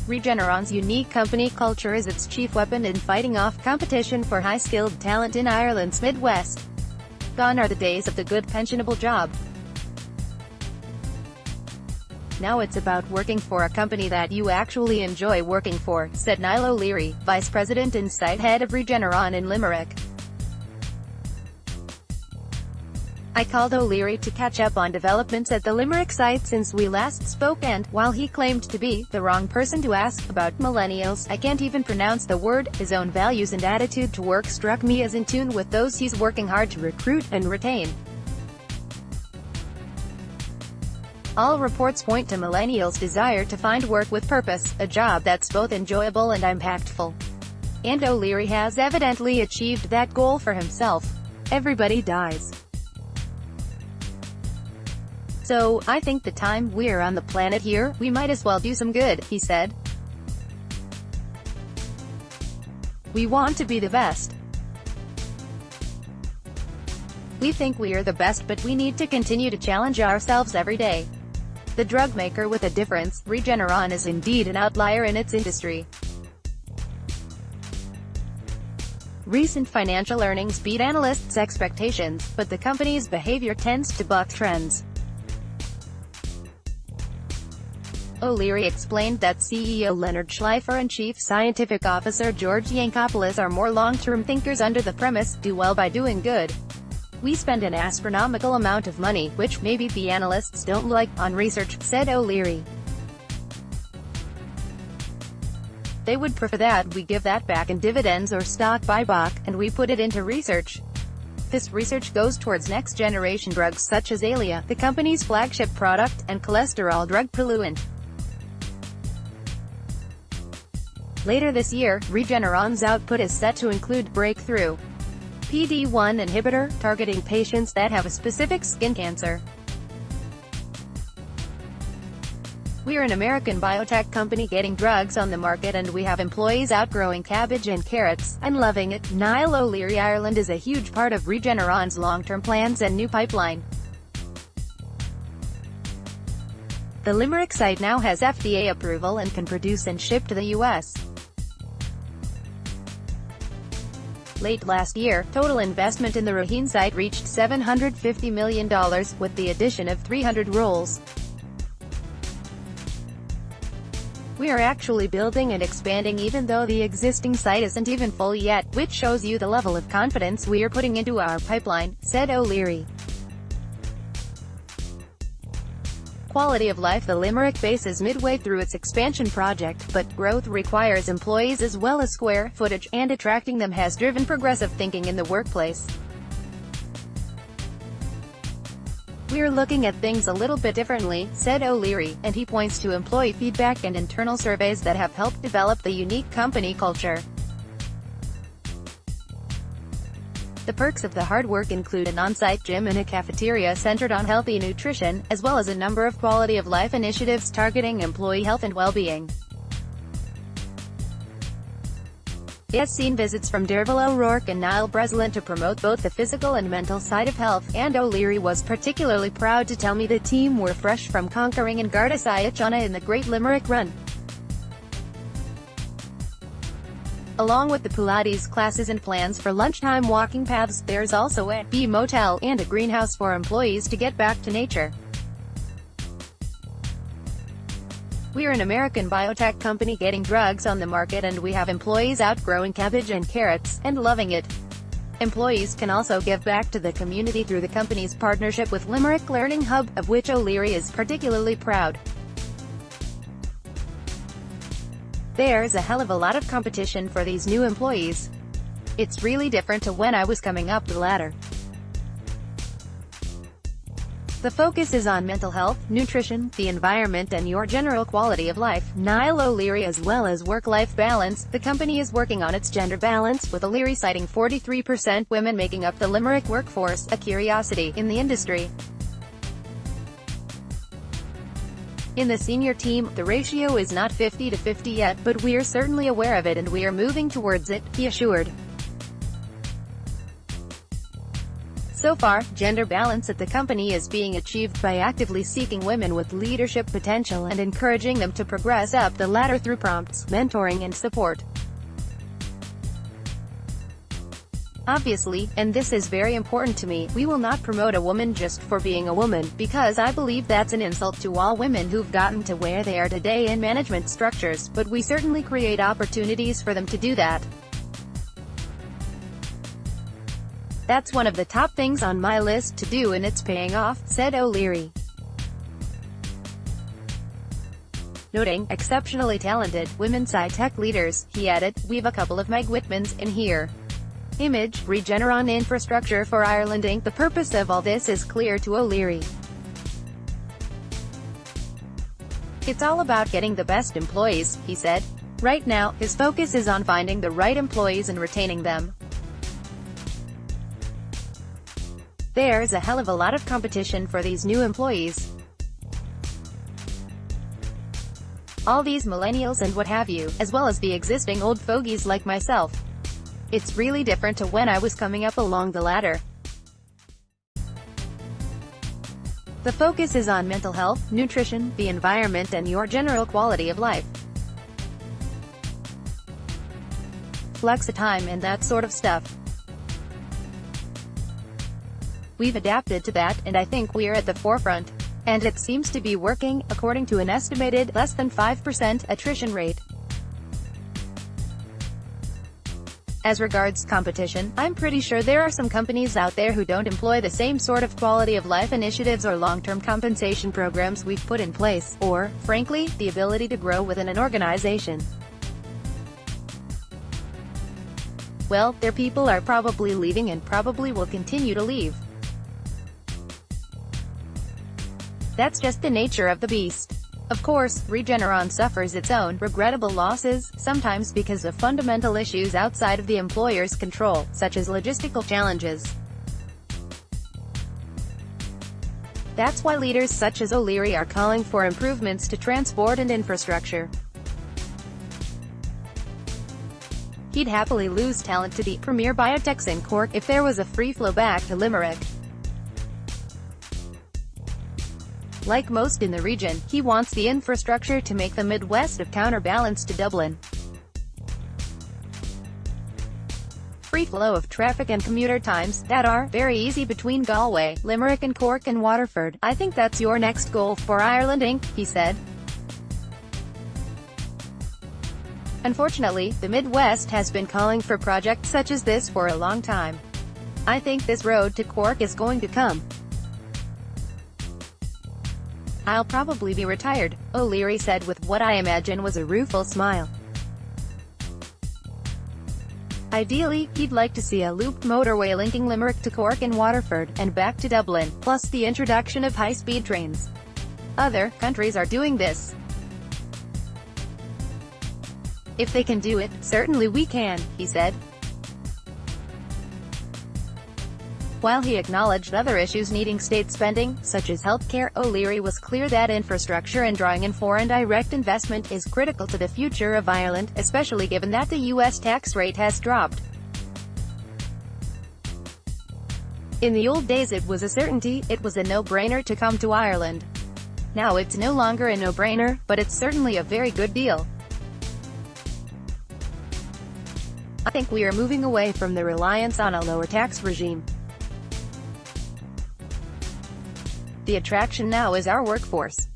Regeneron's unique company culture is its chief weapon in fighting off competition for high-skilled talent in Ireland's Midwest. Gone are the days of the good pensionable job. Now it's about working for a company that you actually enjoy working for, said Niall O'Leary, Vice President and Site Head of Regeneron in Limerick. I called O'Leary to catch up on developments at the Limerick site since we last spoke and, while he claimed to be the wrong person to ask about millennials, I can't even pronounce the word, his own values and attitude to work struck me as in tune with those he's working hard to recruit and retain. All reports point to millennials' desire to find work with purpose, a job that's both enjoyable and impactful. And O'Leary has evidently achieved that goal for himself. Everybody dies. So, I think the time we're on the planet here, we might as well do some good, he said. We want to be the best. We think we're the best, but we need to continue to challenge ourselves every day. The drug maker with a difference, Regeneron is indeed an outlier in its industry. Recent financial earnings beat analysts' expectations, but the company's behavior tends to buck trends. O'Leary explained that CEO Leonard Schleifer and Chief Scientific Officer George Yankopoulos are more long-term thinkers under the premise, do well by doing good. We spend an astronomical amount of money, which maybe the analysts don't like, on research, said O'Leary. They would prefer that we give that back in dividends or stock buyback, and we put it into research. This research goes towards next-generation drugs such as Alia, the company's flagship product, and cholesterol drug Proluent. Later this year, Regeneron's output is set to include breakthrough PD-1 inhibitor, targeting patients that have a specific skin cancer. We're an American biotech company getting drugs on the market, and we have employees outgrowing cabbage and carrots. I'm loving it. Niall O'Leary. Ireland is a huge part of Regeneron's long-term plans and new pipeline. The Limerick site now has FDA approval and can produce and ship to the U.S. Late last year, total investment in the Regeneron site reached $750 million, with the addition of 300 roles. We are actually building and expanding even though the existing site isn't even full yet, which shows you the level of confidence we are putting into our pipeline, said O'Leary. Quality of life. The Limerick base is midway through its expansion project, but growth requires employees as well as square footage, and attracting them has driven progressive thinking in the workplace. We're looking at things a little bit differently, said O'Leary, and he points to employee feedback and internal surveys that have helped develop the unique company culture. The perks of the hard work include an on-site gym and a cafeteria centered on healthy nutrition, as well as a number of quality-of-life initiatives targeting employee health and well-being. It has seen visits from Derval O'Rourke and Niall Breslin to promote both the physical and mental side of health, and O'Leary was particularly proud to tell me the team were fresh from conquering in Garda Síochána in the Great Limerick Run. Along with the Pilates classes and plans for lunchtime walking paths, there's also a motel and a greenhouse for employees to get back to nature. We're an American biotech company getting drugs on the market, and we have employees outgrowing cabbage and carrots, and loving it. Employees can also give back to the community through the company's partnership with Limerick Learning Hub, of which O'Leary is particularly proud. There's a hell of a lot of competition for these new employees. It's really different to when I was coming up the ladder. The focus is on mental health, nutrition, the environment and your general quality of life, Niall O'Leary, as well as work-life balance. The company is working on its gender balance, with O'Leary citing 43% women making up the Limerick workforce, a curiosity in the industry. In the senior team, the ratio is not 50-50 yet, but we're certainly aware of it and we are moving towards it, he assured. So far, gender balance at the company is being achieved by actively seeking women with leadership potential and encouraging them to progress up the ladder through prompts, mentoring and support. Obviously, and this is very important to me, we will not promote a woman just for being a woman, because I believe that's an insult to all women who've gotten to where they are today in management structures, but we certainly create opportunities for them to do that. That's one of the top things on my list to do and it's paying off, said O'Leary. Noting exceptionally talented women's high-tech leaders, he added, "We've a couple of Meg Whitmans in here." Image, Regeneron Infrastructure for Ireland Inc. The purpose of all this is clear to O'Leary. It's all about getting the best employees, he said. Right now, his focus is on finding the right employees and retaining them. There's a hell of a lot of competition for these new employees. All these millennials and what have you, as well as the existing old fogies like myself. It's really different to when I was coming up along the ladder. The focus is on mental health, nutrition, the environment and your general quality of life. Flexi-time and that sort of stuff. We've adapted to that, and I think we're at the forefront. And it seems to be working, according to an estimated less than 5% attrition rate. As regards competition, I'm pretty sure there are some companies out there who don't employ the same sort of quality of life initiatives or long-term compensation programs we've put in place, or, frankly, the ability to grow within an organization. Well, their people are probably leaving and probably will continue to leave. That's just the nature of the beast. Of course, Regeneron suffers its own regrettable losses, sometimes because of fundamental issues outside of the employer's control, such as logistical challenges. That's why leaders such as O'Leary are calling for improvements to transport and infrastructure. He'd happily lose talent to the premier biotechs in Cork if there was a free flow back to Limerick. Like most in the region, he wants the infrastructure to make the Midwest a counterbalance to Dublin. Free flow of traffic and commuter times that are very easy between Galway, Limerick and Cork and Waterford. I think that's your next goal for Ireland Inc., he said. Unfortunately, the Midwest has been calling for projects such as this for a long time. I think this road to Cork is going to come. I'll probably be retired, O'Leary said with what I imagine was a rueful smile. Ideally, he'd like to see a looped motorway linking Limerick to Cork and Waterford, and back to Dublin, plus the introduction of high-speed trains. Other countries are doing this. If they can do it, certainly we can, he said. While he acknowledged other issues needing state spending, such as healthcare, O'Leary was clear that infrastructure and drawing in foreign direct investment is critical to the future of Ireland, especially given that the U.S. tax rate has dropped. In the old days it was a certainty, it was a no-brainer to come to Ireland. Now it's no longer a no-brainer, but it's certainly a very good deal. I think we are moving away from the reliance on a lower tax regime. The attraction now is our workforce.